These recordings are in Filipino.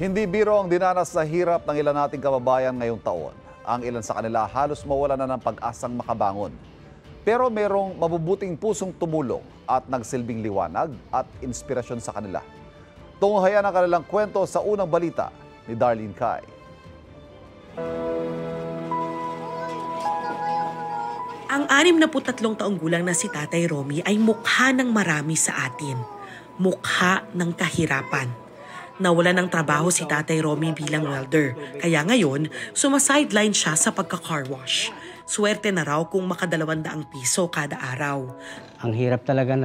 Hindi biro ang dinanas sa hirap ng ilan nating kababayan ngayong taon. Ang ilan sa kanila halos mawala na ng pag-asang makabangon. Pero merong mabubuting pusong tumulong at nagsilbing liwanag at inspirasyon sa kanila. Tunghayan ang kanilang kwento sa unang balita ni Darlene Kai. Ang 63 taong gulang na si Tatay Romy ay mukha ng marami sa atin. Mukha ng kahirapan. Nawala ng trabaho si Tatay Romy bilang welder, kaya ngayon sumasideline siya sa pagka-car wash. Swerte na raw kung maka200 piso kada araw. Ang hirap talaga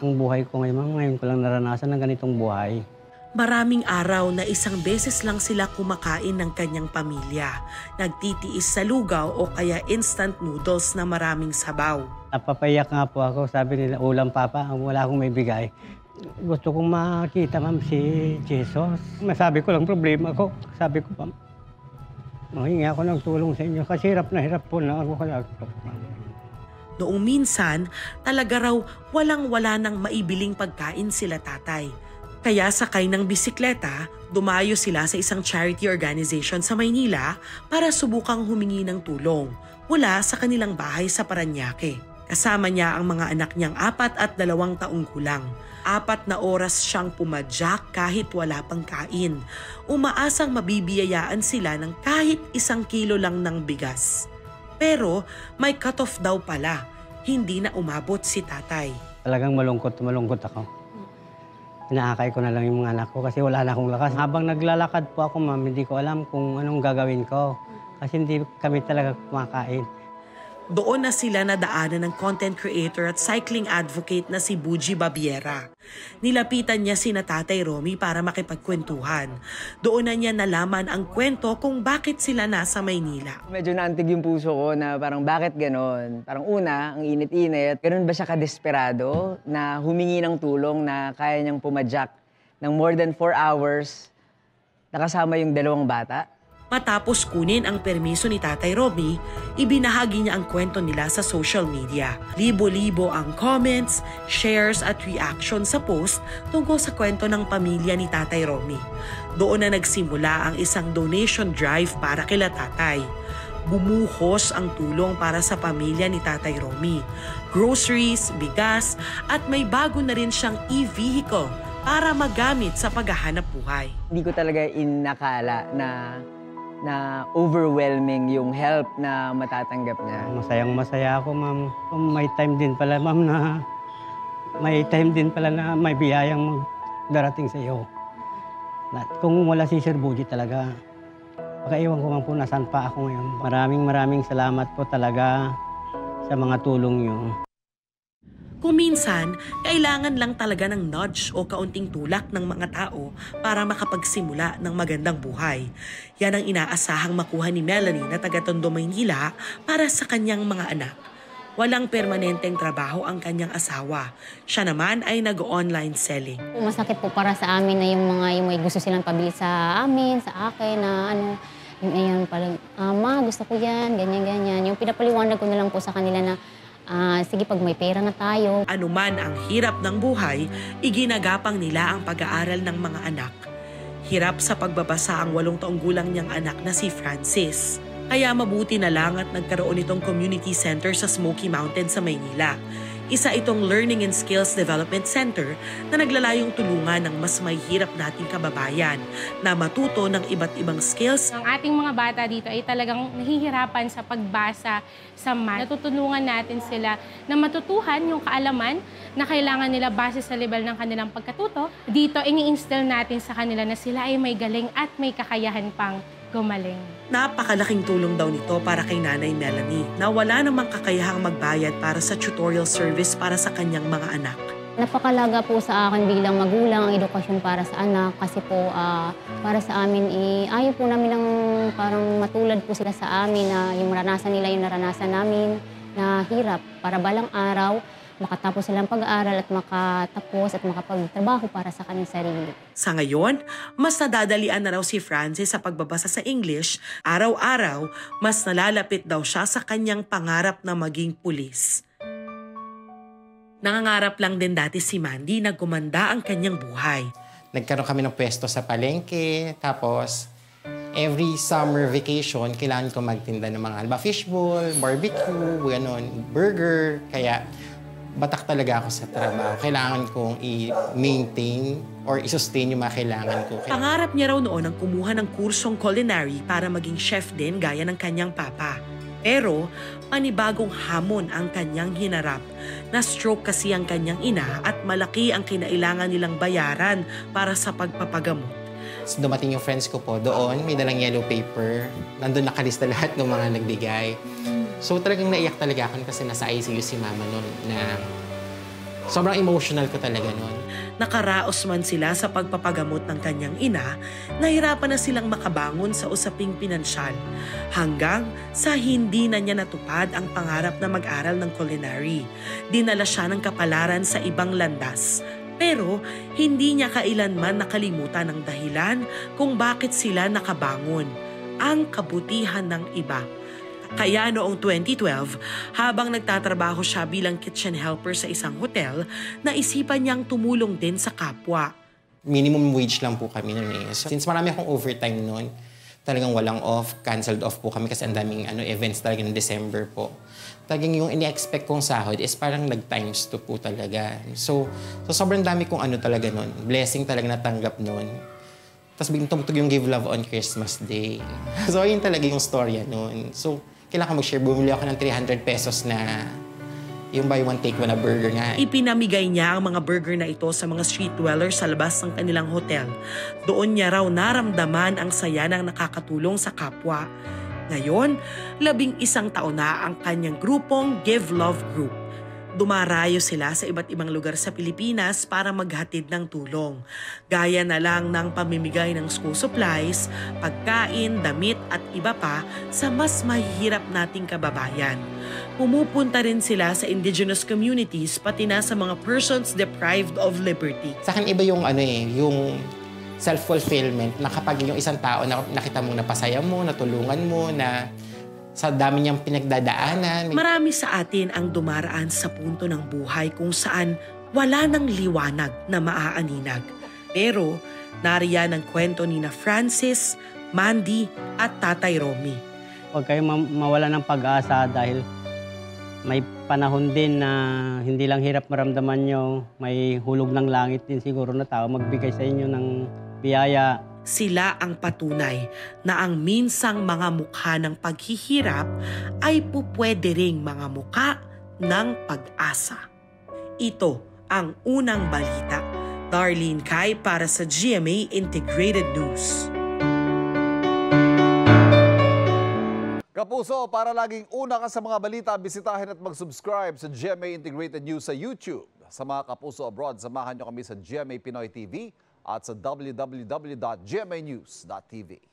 ang buhay ko ngayon. Ngayon ko lang naranasan ng ganitong buhay. Maraming araw na isang beses lang sila kumakain ng kanyang pamilya. Nagtitiis sa lugaw o kaya instant noodles na maraming sabaw. Napapayak nga po ako. Sabi nila, ulam papa, wala akong may bigay. Gusto kong makita, ma'am, si Jesus. Masabi ko lang problema ko. Sabi ko, ma'am, mahingi ako ng tulong sa inyo kasi hirap po na ako. Noong minsan, talaga raw walang-wala nang maibiling pagkain sila tatay. Kaya sakay ng bisikleta, dumayo sila sa isang charity organization sa Maynila para subukang humingi ng tulong mula sa kanilang bahay sa Parañaque. Kasama niya ang mga anak niyang 4 at 2 taong gulang. 4 na oras siyang pumadyak kahit wala pang kain. Umaasang mabibiyayaan sila ng kahit 1 kilo lang ng bigas. Pero may cut-off daw pala. Hindi na umabot si tatay. Talagang malungkot ako. Inaakay ko na lang yung mga anak ko kasi wala na akong lakas. Habang naglalakad po ako, ma'am, hindi ko alam kung anong gagawin ko. Kasi hindi kami talaga kumakain. Doon na sila nadaanan ng content creator at cycling advocate na si Buji Babiera. Nilapitan niya sina Tatay Romy para makipagkwentuhan. Doon na niya nalaman ang kwento kung bakit sila nasa Maynila. Medyo naantig yung puso ko na parang bakit ganon? Parang una, ang init-init. Ganon ba siya kadesperado na humingi ng tulong na kaya niyang pumadyak ng more than 4 hours nakasama yung 2 bata? Matapos kunin ang permiso ni Tatay Romy, ibinahagi niya ang kwento nila sa social media. Libo-libo ang comments, shares at reaction sa post tungkol sa kwento ng pamilya ni Tatay Romy. Doon na nagsimula ang isang donation drive para kila Tatay. Bumuhos ang tulong para sa pamilya ni Tatay Romy. Groceries, bigas at may bago na rin siyang e-vehicle para magamit sa paghahanap buhay. Hindi ko talaga inakala na overwhelming yung help na matatanggap niya. Masayang-masaya ako, ma'am. May time din pala, ma'am, na may biyayang darating sa iyo. Kung wala si Sir Buji talaga, pakaiwan ko man po nasaan pa ako ngayon. Maraming salamat po talaga sa mga tulong niyo. Kung minsan, kailangan lang talaga ng nudge o kaunting tulak ng mga tao para makapagsimula ng magandang buhay. Yan ang inaasahang makuha ni Melanie na taga-Tondo, Maynila para sa kanyang mga anak. Walang permanenteng trabaho ang kanyang asawa. Siya naman ay nag-online selling. Masakit po para sa amin na yung may gusto silang pabili sa amin, sa akin, na yun parang, ma, gusto ko yan, ganyan. Yung pinapaliwanag ko na lang po sa kanila na, sige, pag may pera na tayo. Anuman ang hirap ng buhay, iginagapang nila ang pag-aaral ng mga anak. Hirap sa pagbabasa ang 8 taong gulang niyang anak na si Francis. Kaya mabuti na lang at nagkaroon itong community center sa Smoky Mountain sa Maynila. Isa itong Learning and Skills Development Center na naglalayong tulungan ng mas may hirap nating kababayan na matuto ng iba't ibang skills. Ang ating mga bata dito ay talagang nahihirapan sa pagbasa sa math. Natutulungan natin sila na matutuhan yung kaalaman na kailangan nila base sa level ng kanilang pagkatuto. Dito, ini-instill natin sa kanila na sila ay may galing at may kakayahan pang gumaling. Napakalaking tulong daw nito para kay Nanay Melanie na wala namang kakayahang magbayad para sa tutorial service para sa kanyang mga anak. Napakalaga po sa akin bilang magulang ang edukasyon para sa anak kasi po para sa amin, ayaw po namin ng parang matulad po sila sa amin na yung naranasan nila yung naranasan namin na hirap para balang araw makatapos silang pag-aaral at makatapos at makapagtrabaho para sa kanilang sarili. Sa ngayon, mas nadadalian na raw si Francis sa pagbabasa sa English. Araw-araw, mas nalalapit daw siya sa kanyang pangarap na maging pulis. Nangangarap lang din dati si Mandy na gumanda ang kanyang buhay. nagkaroon kami ng pwesto sa palengke. Tapos, every summer vacation, kailangan ko magtinda ng mga fishball, barbecue, ganon, burger. Kaya, batak talaga ako sa trabaho. Kailangan kong i-maintain or i-sustain yung mga kailangan ko. Pangarap niya raw noon ang kumuha ng kursong culinary para maging chef din gaya ng kanyang papa. Pero panibagong hamon ang kanyang hinarap. Na-stroke kasi ang kanyang ina at malaki ang kinailangan nilang bayaran para sa pagpapagamot. So, dumating yung friends ko po doon, may dalang yellow paper. Nandun nakalista lahat ng mga nagbigay. So talagang naiyak talaga ako kasi nasa ICU si mama noon na sobrang emotional ko talaga noon. Nakaraos man sila sa pagpapagamot ng kanyang ina, nahirapan na silang makabangon sa usaping pinansyal. Hanggang sa hindi na niya natupad ang pangarap na mag-aral ng culinary. Dinala siya ng kapalaran sa ibang landas. Pero hindi niya kailanman nakalimutan ang dahilan kung bakit sila nakabangon. Ang kabutihan ng iba. Kaya noong 2012, habang nagtatrabaho siya bilang kitchen helper sa isang hotel, naisipan niyang tumulong din sa kapwa. Minimum wage lang po kami noon eh. So, since marami akong overtime noon, talagang walang off, canceled off po kami kasi ang daming events talaga ng December po. Talagang yung ini-expect kong sahod is parang nag-times 2 po talaga. So sobrang dami kong talaga noon. Blessing talaga natanggap noon. Tapos biglang tumutog yung Give Love on Christmas Day. So yun talaga yung storya noon. So kailangan mag-share. Bumili ako ng 300 pesos na yung buy one take one na burger nga. Ipinamigay niya ang mga burger na ito sa mga street dwellers sa labas ng kanilang hotel. Doon niya raw naramdaman ang saya ng nakakatulong sa kapwa. Ngayon, 11 taon na ang kanyang grupong Give Love Group. Dumarayo sila sa iba't ibang lugar sa Pilipinas para maghatid ng tulong. Gaya na lang ng pamimigay ng school supplies, pagkain, damit at iba pa sa mas mahihirap nating kababayan. Pumupunta rin sila sa indigenous communities pati na sa mga persons deprived of liberty. Sa akin iba yung yung self-fulfillment na kapag yung isang tao na nakita mo napasaya mo, natulungan mo, na sa dami niyang pinagdadaanan. Marami sa atin ang dumaraan sa punto ng buhay kung saan wala ng liwanag na maaaninag. Pero nariyan ang kwento ni na Francis, Mandy at Tatay Romy. Huwag kayong mawala ng pag-asa dahil may panahon din na hindi lang hirap maramdaman nyo, may hulog ng langit din siguro na tao magbigay sa inyo ng biyaya. Sila ang patunay na ang minsang mga mukha ng paghihirap ay pupwede ring mga mukha ng pag-asa. Ito ang unang balita. Darlene Kai para sa GMA Integrated News. Kapuso, para laging una ka sa mga balita, bisitahin at mag-subscribe sa GMA Integrated News sa YouTube. Sa mga kapuso abroad, samahan nyo kami sa GMA Pinoy TV at sa www.gmanews.tv.